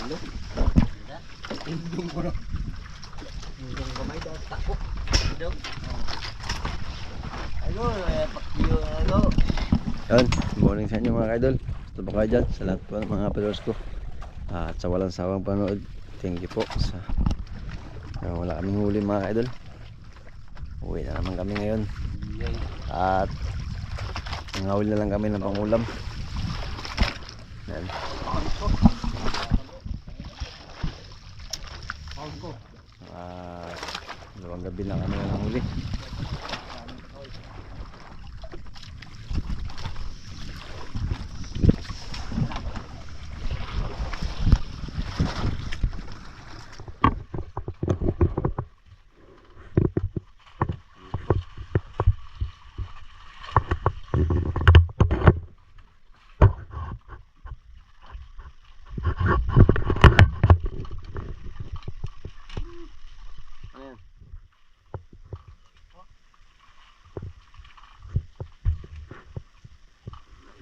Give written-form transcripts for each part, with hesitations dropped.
Indong ko na. Indong kamay daw. Takbo. Indong. Ayun, pakiyo. Yun, morning sa inyo mga kaidol. Gusto ba kayo dyan? Sa lahat po ng mga followers ko. At sa walang sawang panood, thank you po sa wala kaming huli mga kaidol. Uwi na naman kami ngayon. At nangawil na lang kami ng pangulam. Yan. Dalawang gabi na kami na huli.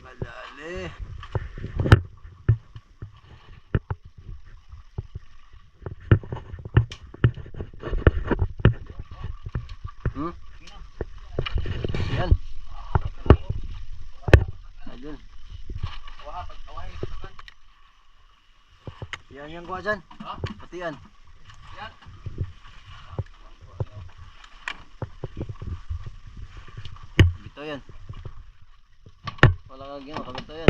Madali. Yan. Ayun. Yan yang kuha dyan. Pati yan. Bito yan. Wala kang ginawa, kabito yan.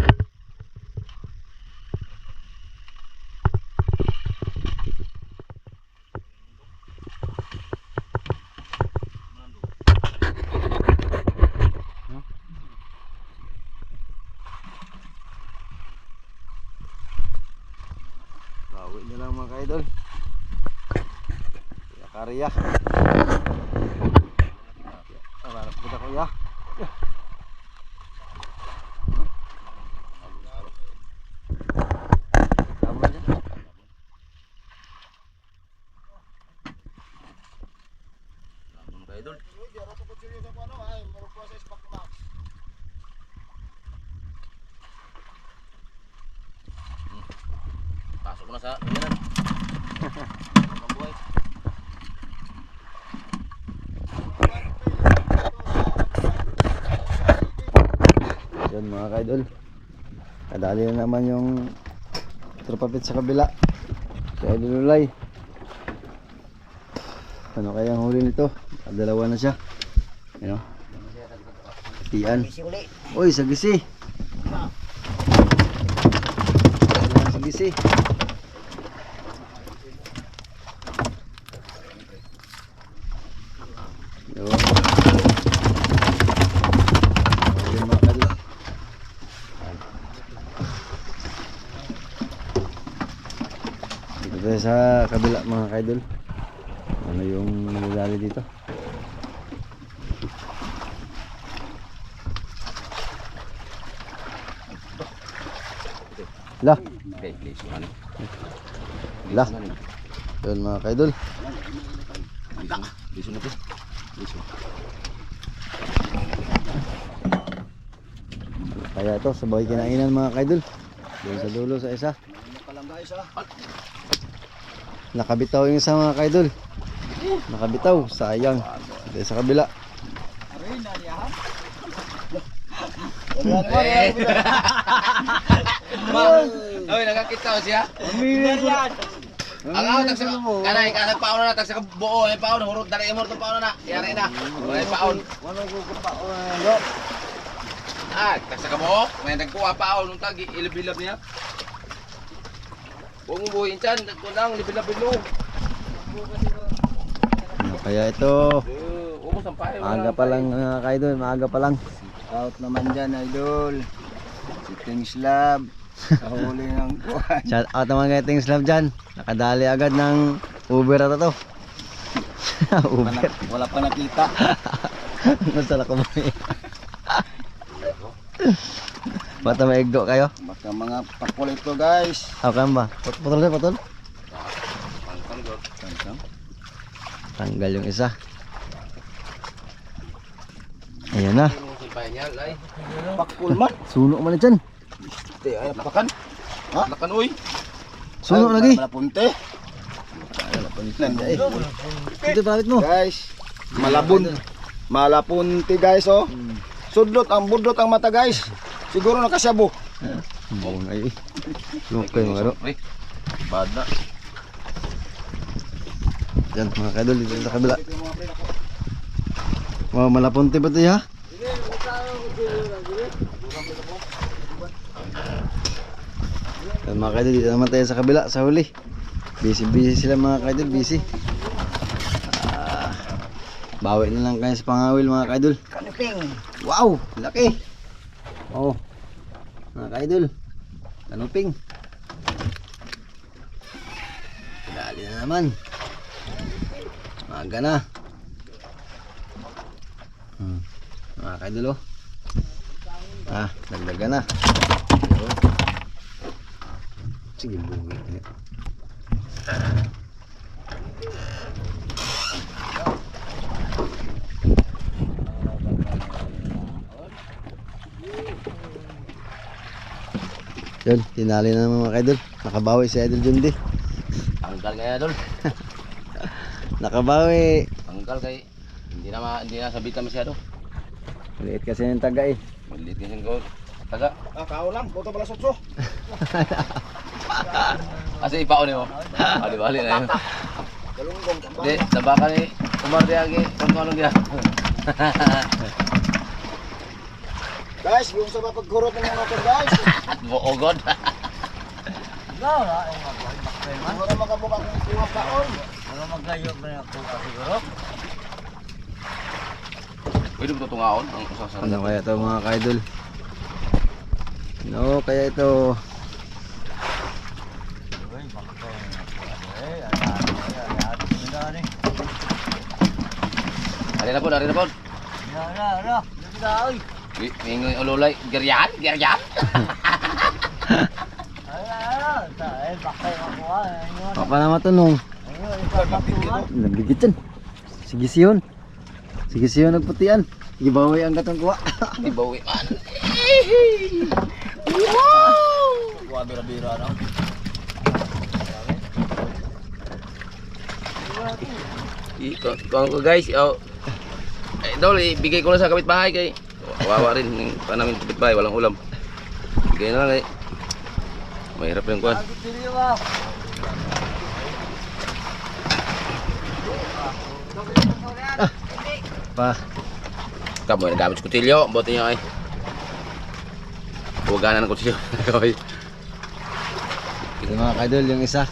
Bawi nyo lang mga ka-idol. Karya. Harap kita kuya. Idol. Pasok na sa yan. Mabuhay. Yan mga kaidol. Kadali na naman yung tropapit sa kabila. Kaya dilulay. Ano kaya ang huli nito? Dalawa na siya. Ano? Tian. Uy, sagisi. Sagisi. Yo. Dito tayo sa kabila mga kaidol. Ano yung nalali dito? Lah. Okay, please man. Lah. Yun mga kaidol. Liso na to. Liso. Kaya ito, sabay kinainan mga kaidol. Doon sa dulo sa isa. Nakabitaw yung isa mga kaidol. Nakabitaw, sayang. Dito sa kabila. Oy, nakakita ko siya. Ang ako tagsa kanay kanang paon na tagsa buo ay paon hurot dali mo to paon na. Yari na. Ay paon. Wala ko paon na. Tagsa ka buo. May nagkuha paon nung tagi ilab-ilab niya. Huwag mo buhin dyan, nagkulang, libilabilo. Kaya ito, Ubus ang payo. maaga pa lang mga kaidol, maaga pa lang. Shout naman dyan, idol. Si Kings Lab. Kahuli ng kuhan. Shout out naman kay Things Love dyan. Nakadali agad ng Uber ata to. Uber. Wala pa nakita. Masala ko mo eh. Bata maigdo kayo? Baka mga pakulit to guys. Okay ba? Putol na, putol. Tanggal yung isa. Ayan na. Pakul man. Suno man na dyan. Ay, pakan. Ha? Lakan uy. Suno lagi. Malapunte. Ito pamit mo. Guys, malapunti guys oh. Sudlot ang budlot ang mata guys. Siguro nakasyabo. Buong ay. Okay mga kado. Bad na. Yan mga kaidol dito sa kabila. Wow, malapunti ba ito ha? Yan mga kaidol dito naman tayo sa kabila sa huli. Busy sila mga kaidol, busy. Bawi na lang kayo sa pangawil mga kaidol. Kaniping. Wow, laki. Oh. Mga kaidol. Kanuping. Dali na naman. Maga na. Mga kaidol oh. Dagdagan na. Sige, buwi. Yun, tinali na naman mga kaidol. Nakabawi si Idol Jundi. Tanggal kaya dol. Nakabawi. Tanggal kay hindi na sabitan masyado. Maliit kasi yung taga eh. Maliit kasi ko. Taga. Kao lang, boto pala sotso. Kasi ipaon mo. Bali na yun. Galunggong. Di, nabaka ni Umar Diagi. Kung ano dia. Guys, yung sa mapagkurot ng mga guys. At buogod. Wala makabuka kung kuha kaon. Pwede mo tutungaon ang kasasarap. Ano kaya ito mga kaidol? No, kaya ito. Ari na po. Mingoy ululay. Geryan. Papa na matunong. Nagigit yan. Sige siyon nagputian. Gibawi ang katong kuha. Di bawi man. Kuha bira-bira no. Ikaw ko guys. Dol, ibigay ko na sa kapitbahay kay wawa rin yung panamin kapitbahay, walang ulam. Bigay na lang kay mahirap yung kuhan. Pa. Kamu yung gamit sa kutilyo, buti nyo ay. Huwaganan ng kutilyo. Ito mga kaidol yung isa.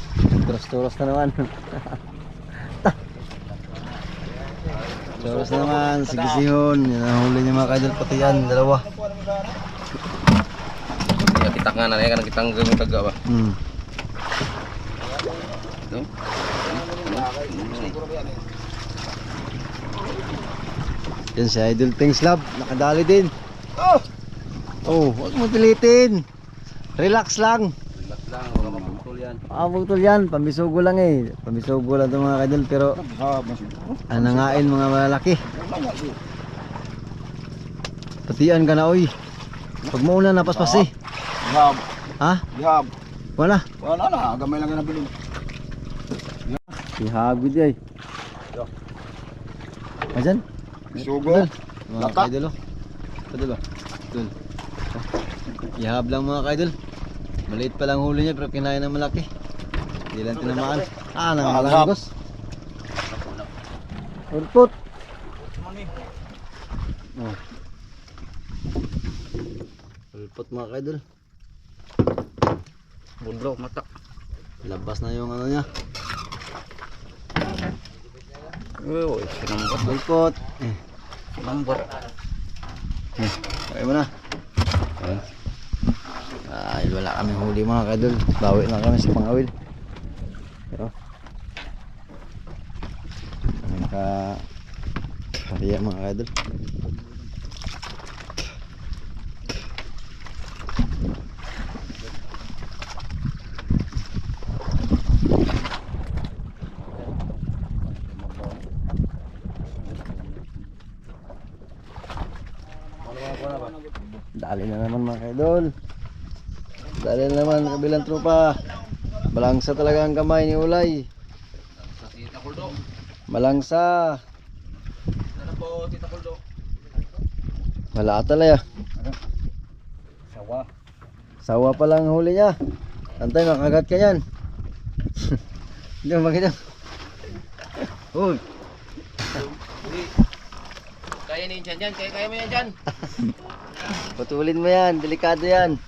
Turos na naman. Turos na naman. Sige sihon. Yan ang huli niya mga kaidol. Pati yan. Dalawa. Kitak nga na yan. Kanang kitang gawin taga ba? Ito. Yan si Idol Tings Lab. Nakadali din. Oh, huwag mo pilitin. Relax lang. Relax lang, huwag ka maputol yan. Putol yan. Pambisugo lang eh. Pambisugo lang ito mga kaidol. Pero anangain mga malaki. Patian ka na oy. Pag mauna napaspas eh. Gihab. Ha? Gihab. Wala. Wala na, gamay lang na bilog. Ihagod ay. Ayan. Sugo. Mga Laka. kaidol oh. Padol oh. Dun. Ihab lang mga kaidol. Maliit pa lang huli niya pero kinaya ng malaki. Hindi lang tinamaan. Nangangalangos. Urpot. Oh. Urpot mga kaidol. Budro, mata. Labas na yung ano niya. Uy, sinambot. Urpot. Sinambot. Okay mo na. Ay, wala kami huli mga kaidol. Bawi lang kami sa pangawil. Pero kariya mga kaidol. Dali na naman mga kaidol. Dali na naman kabilang tropa. Malangsa talaga ang kamay ni Ulay. Sa Tita Kuldo. Malangsa. Ano po, Tita Kuldo? Wala talaga. Sawa. Sawa pa lang ang huli niya. Tantay, makagat ka yan. Hindi mo makita. Uy. Kaya ni yan dyan, kaya mo yan dyan. Putulin mo yan. Delikado yan.